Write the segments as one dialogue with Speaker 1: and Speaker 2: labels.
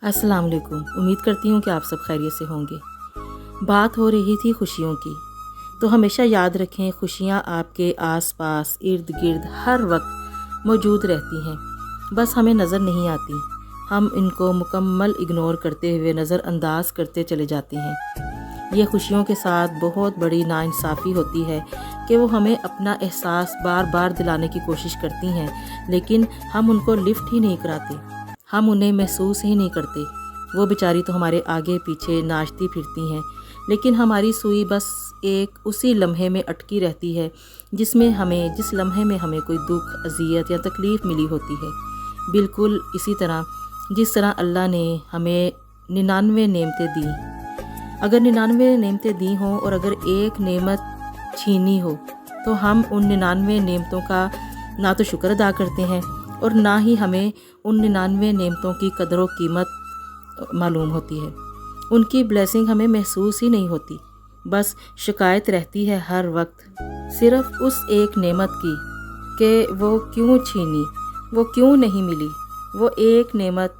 Speaker 1: अस्सलाम वालेकुम। उम्मीद करती हूँ कि आप सब खैरियत से होंगे। बात हो रही थी खुशियों की, तो हमेशा याद रखें खुशियाँ आपके आसपास इर्द गिर्द हर वक्त मौजूद रहती हैं, बस हमें नज़र नहीं आती। हम इनको मुकम्मल इग्नोर करते हुए नज़रअंदाज करते चले जाते हैं। ये खुशियों के साथ बहुत बड़ी नाइंसाफ़ी होती है कि वो हमें अपना एहसास बार बार दिलाने की कोशिश करती हैं, लेकिन हम उनको लिफ्ट ही नहीं कराते, हम उन्हें महसूस ही नहीं करते। वो बेचारी तो हमारे आगे पीछे नाचती फिरती हैं, लेकिन हमारी सुई बस एक उसी लम्हे में अटकी रहती है जिस लम्हे में हमें कोई दुख, अज़ियत या तकलीफ़ मिली होती है। बिल्कुल इसी तरह जिस तरह अल्लाह ने हमें 99 नेमतें दी, अगर 99 नेमतें दी हों और अगर एक नेमत छीनी हो, तो हम उन 99 नेमतों का ना तो शुक्र अदा करते हैं और ना ही हमें उन 99 नेमतों की कदर व कीमत मालूम होती है। उनकी ब्लेसिंग हमें महसूस ही नहीं होती। बस शिकायत रहती है हर वक्त सिर्फ़ उस एक नेमत की कि वो क्यों छीनी, वो क्यों नहीं मिली, वो एक नेमत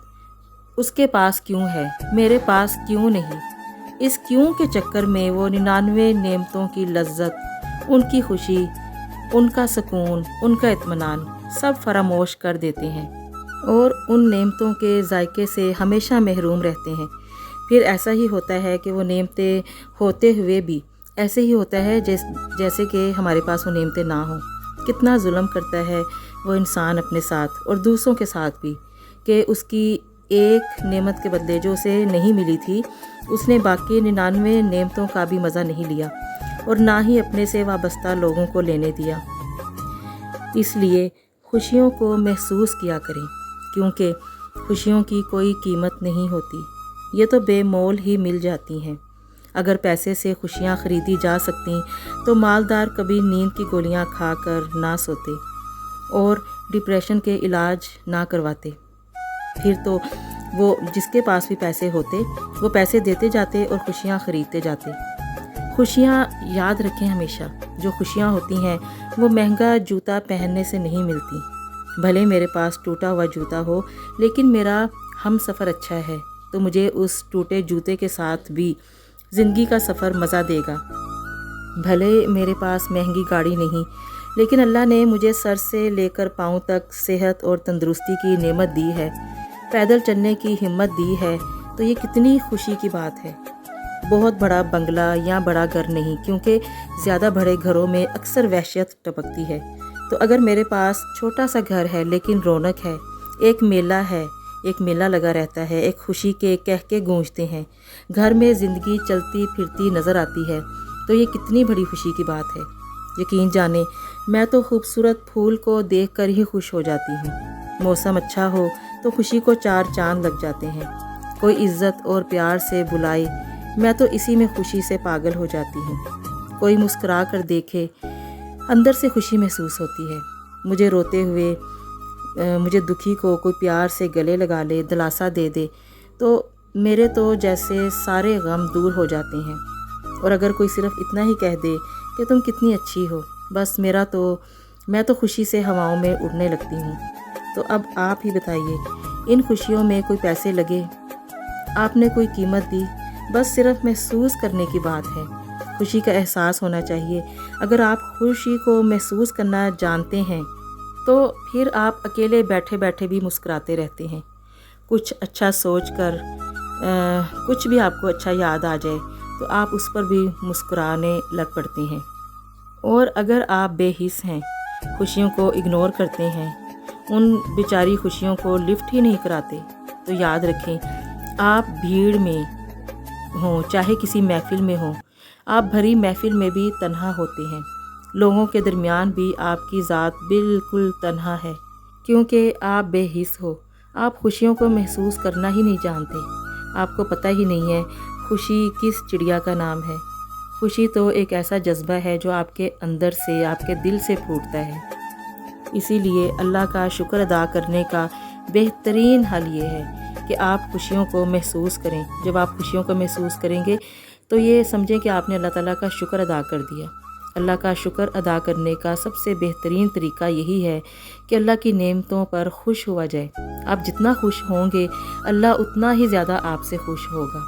Speaker 1: उसके पास क्यों है, मेरे पास क्यों नहीं। इस क्यों के चक्कर में वो 99 नेमतों की लज्जत, उनकी खुशी, उनका सुकून, उनका इत्मीनान सब फरामोश कर देते हैं और उन नेमतों के जायके से हमेशा महरूम रहते हैं। फिर ऐसा ही होता है कि वो नेमतें होते हुए भी ऐसे ही होता है जैसे कि हमारे पास वो नेमतें ना हों। कितना जुल्म करता है वो इंसान अपने साथ और दूसरों के साथ भी कि उसकी एक नेमत के बदले जो उसे नहीं मिली थी, उसने बाकी 99 नेमतों का भी मज़ा नहीं लिया और ना ही अपने से वाबस्ता लोगों को लेने दिया। इसलिए खुशियों को महसूस किया करें, क्योंकि खुशियों की कोई कीमत नहीं होती, ये तो बेमोल ही मिल जाती हैं। अगर पैसे से खुशियाँ ख़रीदी जा सकती तो मालदार कभी नींद की गोलियाँ खाकर ना सोते और डिप्रेशन के इलाज ना करवाते। फिर तो वो जिसके पास भी पैसे होते वो पैसे देते जाते और खुशियाँ ख़रीदते जाते। खुशियाँ याद रखें हमेशा, जो खुशियाँ होती हैं वो महंगा जूता पहनने से नहीं मिलती। भले मेरे पास टूटा हुआ जूता हो, लेकिन मेरा हम सफ़र अच्छा है तो मुझे उस टूटे जूते के साथ भी ज़िंदगी का सफ़र मज़ा देगा। भले मेरे पास महंगी गाड़ी नहीं, लेकिन अल्लाह ने मुझे सर से लेकर पाँव तक सेहत और तंदुरुस्ती की नेमत दी है, पैदल चलने की हिम्मत दी है, तो ये कितनी खुशी की बात है। बहुत बड़ा बंगला या बड़ा घर नहीं, क्योंकि ज़्यादा बड़े घरों में अक्सर वहशत टपकती है। तो अगर मेरे पास छोटा सा घर है लेकिन रौनक है, एक मेला है, एक मेला लगा रहता है, एक खुशी के कहके गूंजते हैं, घर में ज़िंदगी चलती फिरती नज़र आती है, तो ये कितनी बड़ी खुशी की बात है। यकीन जाने मैं तो खूबसूरत फूल को देखकर ही खुश हो जाती हूँ। मौसम अच्छा हो तो खुशी को 4 चांद लग जाते हैं। कोई इज़्ज़त और प्यार से बुलाए, मैं तो इसी में खुशी से पागल हो जाती हूँ। कोई मुस्कुरा कर देखे, अंदर से खुशी महसूस होती है। मुझे रोते हुए मुझे दुखी को कोई प्यार से गले लगा ले, दिलासा दे दे, तो मेरे तो जैसे सारे गम दूर हो जाते हैं। और अगर कोई सिर्फ इतना ही कह दे कि तुम कितनी अच्छी हो, बस मैं तो खुशी से हवाओं में उड़ने लगती हूँ। तो अब आप ही बताइए, इन खुशियों में कोई पैसे लगे, आपने कोई कीमत दी, बस सिर्फ महसूस करने की बात है। खुशी का एहसास होना चाहिए। अगर आप खुशी को महसूस करना जानते हैं तो फिर आप अकेले बैठे बैठे भी मुस्कुराते रहते हैं। कुछ अच्छा सोच कर कुछ भी आपको अच्छा याद आ जाए तो आप उस पर भी मुस्कुराने लग पड़ते हैं। और अगर आप बेहिस हैं, खुशियों को इग्नोर करते हैं, उन बेचारी खुशियों को लिफ्ट ही नहीं कराते, तो याद रखें, आप भीड़ में हों चाहे किसी महफ़िल में हों, आप भरी महफ़िल में भी तन्हा होते हैं। लोगों के दरमियान भी आपकी ज़ात बिल्कुल तन्हा है, क्योंकि आप बेहिस हो। आप खुशियों को महसूस करना ही नहीं जानते। आपको पता ही नहीं है खुशी किस चिड़िया का नाम है। खुशी तो एक ऐसा जज्बा है जो आपके अंदर से, आपके दिल से फूटता है। इसीलिए अल्लाह का शुक्र अदा करने का बेहतरीन हल ये है कि आप खुशियों को महसूस करें। जब आप खुशियों को महसूस करेंगे तो ये समझें कि आपने अल्लाह ताला का शुक्र अदा कर दिया। اللہ کا شکر ادا کرنے کا سب سے بہترین طریقہ یہی ہے کہ اللہ کی نعمتوں پر خوش ہوا جائے۔ آپ جتنا خوش ہوں گے اللہ اتنا ہی زیادہ آپ سے خوش ہوگا،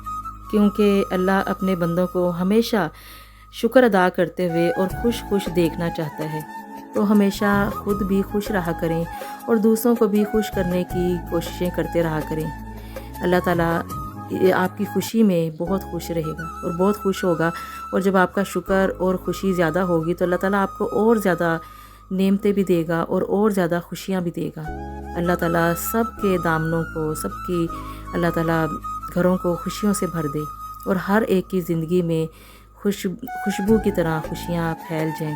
Speaker 1: کیونکہ اللہ اپنے بندوں کو ہمیشہ شکر ادا کرتے ہوئے اور خوش خوش دیکھنا چاہتا ہے۔ تو ہمیشہ خود بھی خوش رہا کریں اور دوسروں کو بھی خوش کرنے کی کوششیں کرتے رہا کریں۔ اللہ تعالیٰ آپ کی خوشی میں بہت خوش رہے گا اور بہت خوش ہوگا، اور جب آپ کا شکر اور خوشی زیادہ ہوگی تو اللہ تعالیٰ آپ کو اور زیادہ نعمتیں بھی دے گا اور زیادہ خوشیاں بھی دے گا۔ اللہ تعالیٰ سب کے دامنوں کو، سب کی اللہ تعالیٰ گھروں کو خوشیوں سے بھر دے، اور ہر ایک کی زندگی میں خوشبو کی طرح خوشیاں پھیل جائیں۔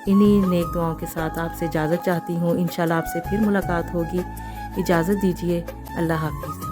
Speaker 1: انہی نیک دعاؤں کے ساتھ آپ سے اجازت چاہتی ہوں۔ انشاءاللہ آپ سے پھر ملاقات ہوگی۔ اجازت دیجیے۔ اللہ حافظ۔